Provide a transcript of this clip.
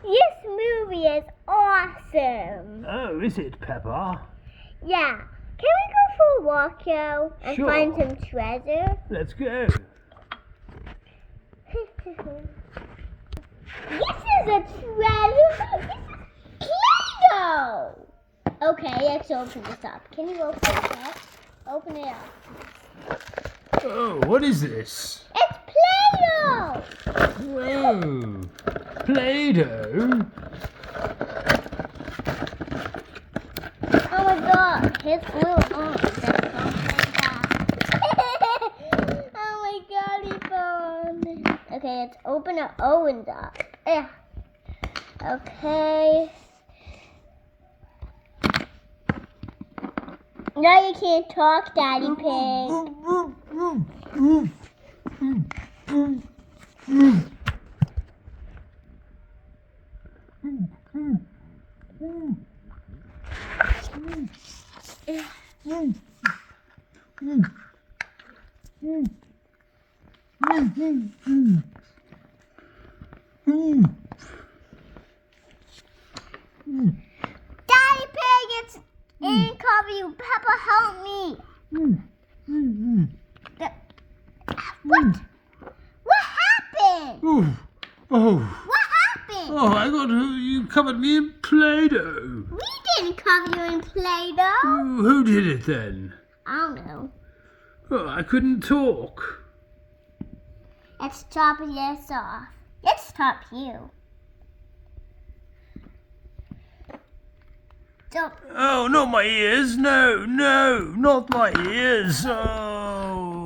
This movie is awesome. Oh, is it, Peppa? Yeah. Can we go for a walk, Joe, and Sure. find some treasure? Let's go. This is a treasure. This is play-doh. Okay, let's open this up. Can you open it up? Open it up. Oh, what is this? It's play-doh. Whoa. Play-doh? Oh my god, his blue arms. Oh my god, he found. Okay, let's open it. Owen up. Yeah. Okay. Now you can't talk, Daddy Pig. Daddy Pig, it's in cover you. Peppa, help me. What? What happened? Oh. What happened? Oh, I got you covered me in Play-Doh. We didn't cover you in Play-Doh. Who did it then? I don't know. Oh, I couldn't talk. Let's chop this off. Let's chop you. Don't. Oh, not my ears. No, not my ears. Oh.